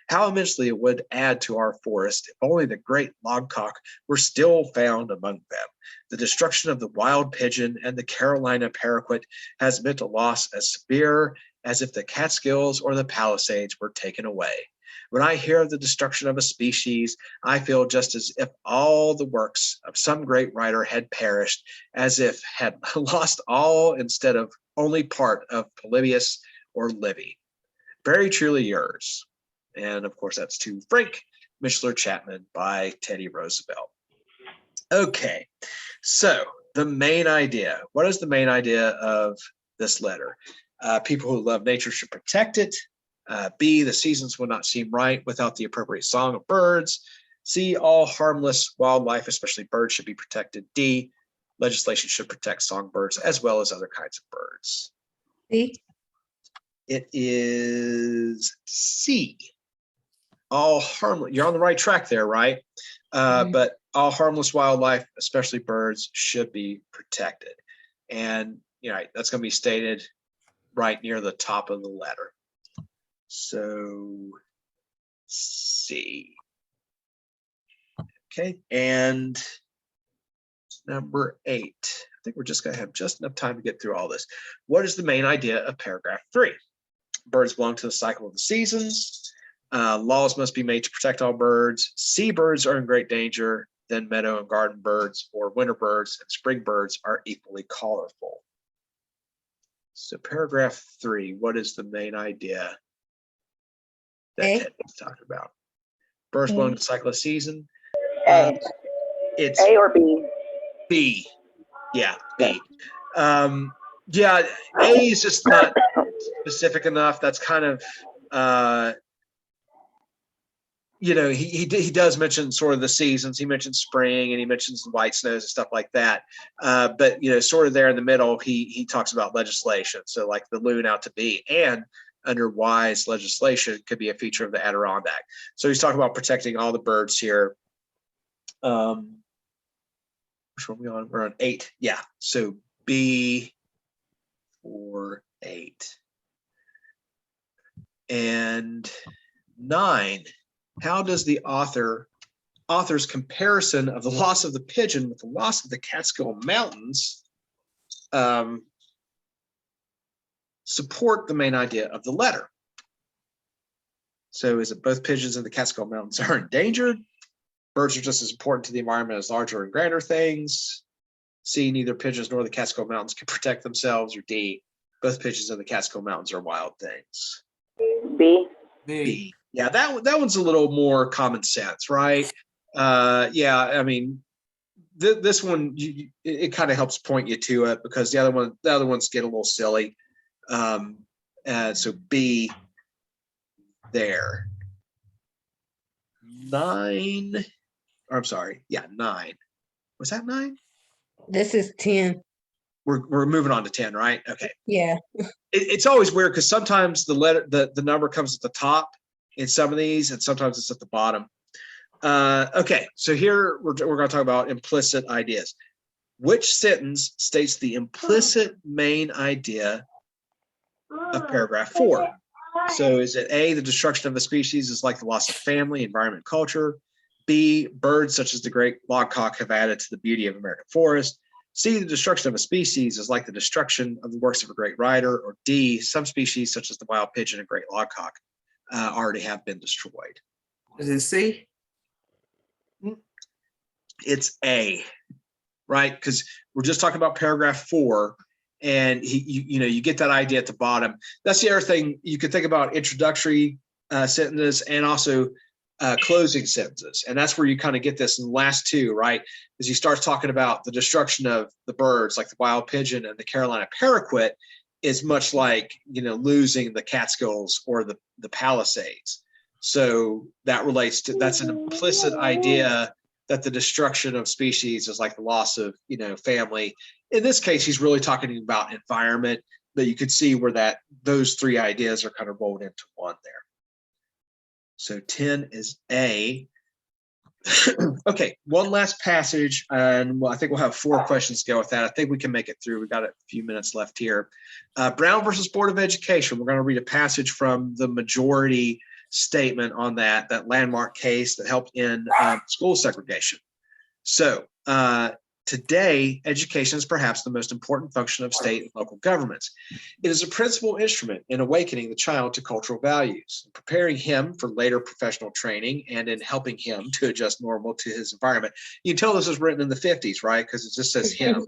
How immensely it would add to our forest if only the great logcock were still found among them. The destruction of the wild pigeon and the Carolina paroquet has meant a loss as severe as if the Catskills or the Palisades were taken away. When I hear of the destruction of a species, I feel just as if all the works of some great writer had perished, as if had lost all instead of only part of Polybius or Livy. Very truly yours. And of course, that's to Frank Mishler Chapman by Teddy Roosevelt. Okay, so the main idea. What is the main idea of this letter? People who love nature should protect it. B, the seasons will not seem right without the appropriate song of birds. C, all harmless wildlife, especially birds, should be protected. D, legislation should protect songbirds as well as other kinds of birds. C. It is C. All harmless. You're on the right track there, right? But all harmless wildlife, especially birds, should be protected. And that's going to be stated right near the top of the letter. So C. Okay, and number 8. I think we're just going to have just enough time to get through all this. What is the main idea of paragraph 3? Birds belong to the cycle of the seasons. Laws must be made to protect all birds. Seabirds are in great danger. Then meadow and garden birds, or winter birds and spring birds, are equally colorful. So paragraph 3, what is the main idea that A. Ted was talking about? Birds belong to the cycle of season. A. It's A or B? B. Yeah, B. Yeah, A is just not specific enough. That's kind of, he does mention sort of the seasons. He mentions spring and he mentions the white snows and stuff like that. But sort of there in the middle, he talks about legislation. So like the loon out to be, and under wise legislation could be a feature of the Adirondack. So he's talking about protecting all the birds here. Which one are we on? We're on 8. Yeah. So B for 8. And 9. How does the author's comparison of the loss of the pigeon with the loss of the Catskill Mountains support the main idea of the letter? So is it both pigeons and the Catskill Mountains are endangered? Birds are just as important to the environment as larger and grander things. C, neither pigeons nor the Catskill Mountains can protect themselves. Or D, both pigeons and the Catskill Mountains are wild things. B. B. Yeah, that one's a little more common sense, right? Yeah, I mean, this one it kind of helps point you to it, because the other ones get a little silly. So B there. 9. Or I'm sorry, yeah, 9. Was that 9? This is 10. We're moving on to 10, right? Okay. Yeah. It's always weird because sometimes the number comes at the top in some of these, and sometimes it's at the bottom. Okay, so here we're going to talk about implicit ideas. Which sentence states the implicit main idea of paragraph 4? So is it A, the destruction of a species is like the loss of family, environment, culture? B, birds such as the great logcock have added to the beauty of American forest? C, the destruction of a species is like the destruction of the works of a great writer? Or D, some species such as the wild pigeon and great logcock already have been destroyed? Is it C? It's A, right? Because we're just talking about paragraph 4, and you get that idea at the bottom. That's the other thing. You could think about introductory sentences and also closing sentences, and that's where you kind of get this in the last 2, right? As he starts talking about the destruction of the birds, like the wild pigeon and the Carolina paraquet, is much like losing the Catskills or the Palisades. So that relates to, that's an implicit idea that the destruction of species is like the loss of family. In this case, he's really talking about environment, but you could see where those 3 ideas are kind of rolled into one there. So 10 is A. Okay, one last passage, and I think we'll have 4 questions to go with that. I think we can make it through. We've got a few minutes left here. Brown versus Board of Education. We're going to read a passage from the majority statement on that landmark case that helped end school segregation. So today, education is perhaps the most important function of state and local governments. It is a principal instrument in awakening the child to cultural values, preparing him for later professional training, and in helping him to adjust normal to his environment. You can tell this was written in the 50s, right? Because it just says him.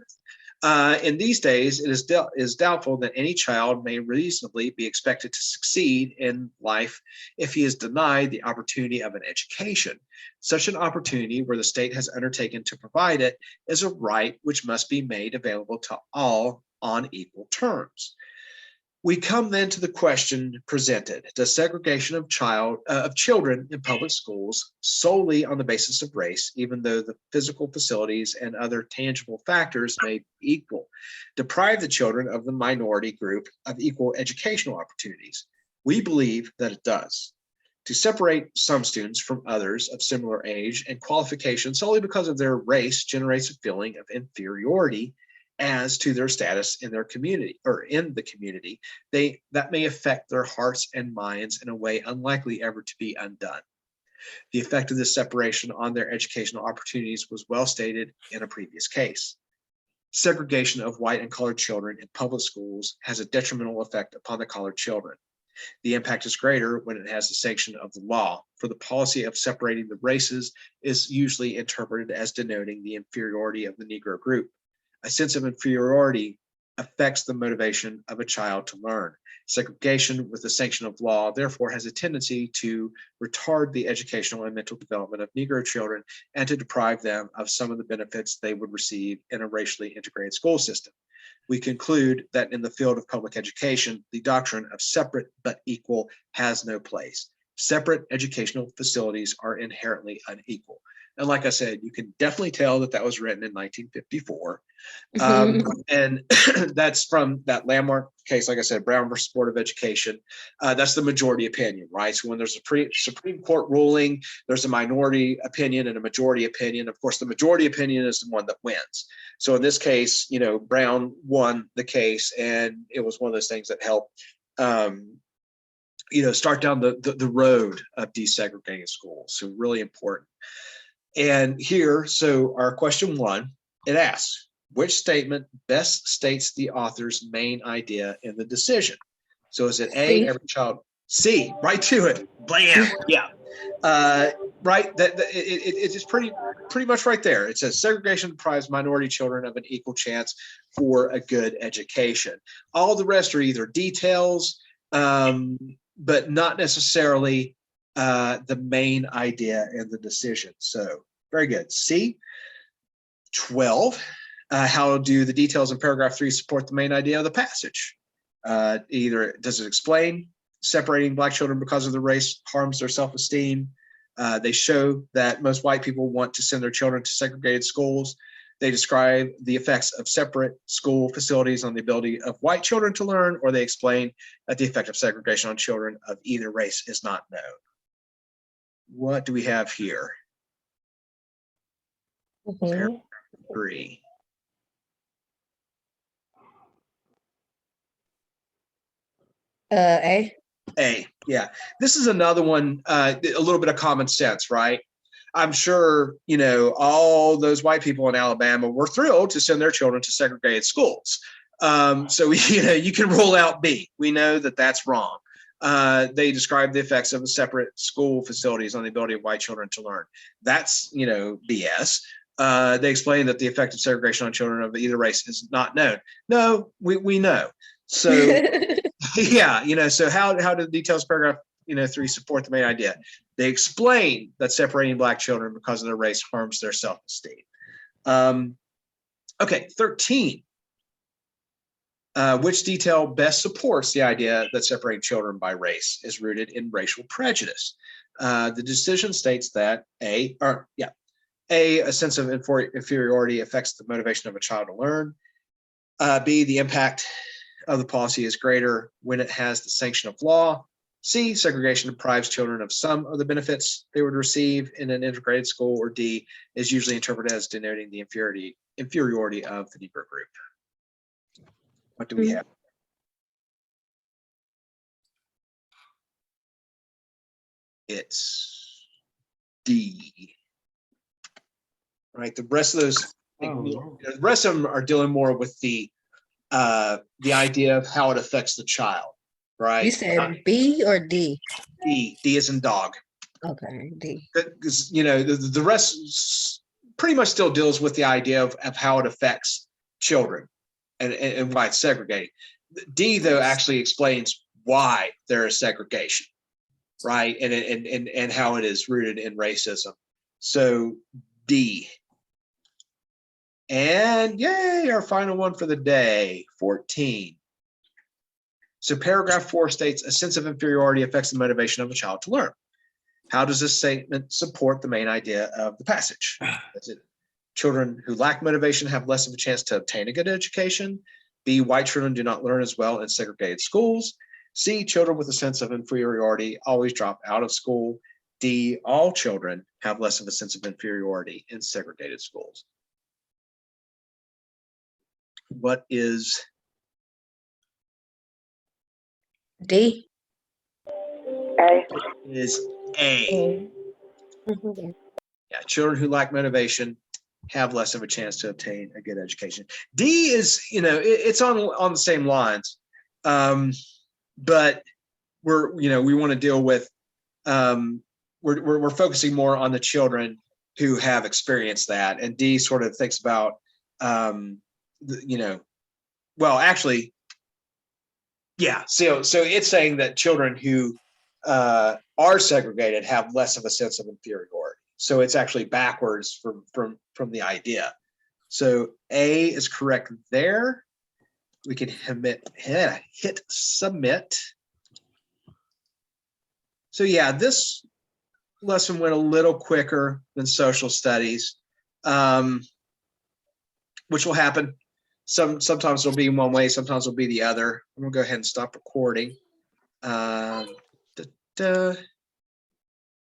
In these days, it is doubtful that any child may reasonably be expected to succeed in life if he is denied the opportunity of an education. Such an opportunity, where the state has undertaken to provide it, is a right which must be made available to all on equal terms. We come then to the question presented: does segregation of children in public schools solely on the basis of race, even though the physical facilities and other tangible factors may be equal, deprive the children of the minority group of equal educational opportunities? We believe that it does. To separate some students from others of similar age and qualification solely because of their race generates a feeling of inferiority as to their status in their community or in the community. That may affect their hearts and minds in a way unlikely ever to be undone. The effect of this separation on their educational opportunities was well stated in a previous case. Segregation of white and colored children in public schools has a detrimental effect upon the colored children. The impact is greater when it has the sanction of the law, for the policy of separating the races is usually interpreted as denoting the inferiority of the Negro group. A sense of inferiority affects the motivation of a child to learn. Segregation with the sanction of law, therefore, has a tendency to retard the educational and mental development of Negro children and to deprive them of some of the benefits they would receive in a racially integrated school system. We conclude that in the field of public education, the doctrine of separate but equal has no place. Separate educational facilities are inherently unequal. And like I said, you can definitely tell that that was written in 1954. And that's from that landmark case, like I said, Brown versus Board of Education. That's the majority opinion, right? So when there's a Supreme Court ruling, there's a minority opinion and a majority opinion. Of course, the majority opinion is the one that wins. So in this case, Brown won the case, and it was one of those things that helped start down the road of desegregating schools. So really important. And here, so our question 1, it asks, which statement best states the author's main idea in the decision? So is it A, C. every child? C, right to it. Blam. Yeah. Right. It is pretty much right there. It says segregation deprives minority children of an equal chance for a good education. All the rest are either details, but not necessarily the main idea in the decision. So very good. C. 12. How do the details in paragraph 3 support the main idea of the passage? Either does it explain separating Black children because of the race harms their self-esteem? They show that most white people want to send their children to segregated schools. They describe the effects of separate school facilities on the ability of white children to learn, or they explain that the effect of segregation on children of either race is not known. What do we have here? Paragraph 3. A. A, yeah. This is another one, a little bit of common sense, right? I'm sure, all those white people in Alabama were thrilled to send their children to segregated schools. So, you can rule out B. We know that that's wrong. They describe the effects of separate school facilities on the ability of white children to learn. That's, BS. They explain that the effect of segregation on children of either race is not known. No, we know. So, yeah, so how do the details of paragraph 3 support the main idea? They explain that separating Black children because of their race harms their self-esteem. Okay, 13. Which detail best supports the idea that separating children by race is rooted in racial prejudice? The decision states that A, a sense of inferiority affects the motivation of a child to learn. B, the impact of the policy is greater when it has the sanction of law. C, segregation deprives children of some of the benefits they would receive in an integrated school. Or D, is usually interpreted as denoting the inferiority of the Negro group. What do we have? It's D. Right. The rest of those, the rest of them are dealing more with the idea of how it affects the child. Right. You said B or D? D. D is in dog. Okay, D. Because the rest pretty much still deals with the idea of how it affects children and why it's segregating. D, though, actually explains why there is segregation, right? And how it is rooted in racism. So D. And yay, our final one for the day, 14. So paragraph 4 states a sense of inferiority affects the motivation of a child to learn. How does this statement support the main idea of the passage? That's it. Children who lack motivation have less of a chance to obtain a good education. B, white children do not learn as well in segregated schools. C, children with a sense of inferiority always drop out of school. D, all children have less of a sense of inferiority in segregated schools. What is D. A. is A? Mhm. Yeah, children who lack motivation have less of a chance to obtain a good education. D is, it's on the same lines, but we want to deal with, we're focusing more on the children who have experienced that, and D sort of thinks about, well, actually, yeah. So it's saying that children who are segregated have less of a sense of inferiority. So it's actually backwards from the idea. So A is correct there. We can hit submit. So yeah, this lesson went a little quicker than social studies, which will happen. Sometimes it'll be one way, sometimes it'll be the other. I'm gonna go ahead and stop recording.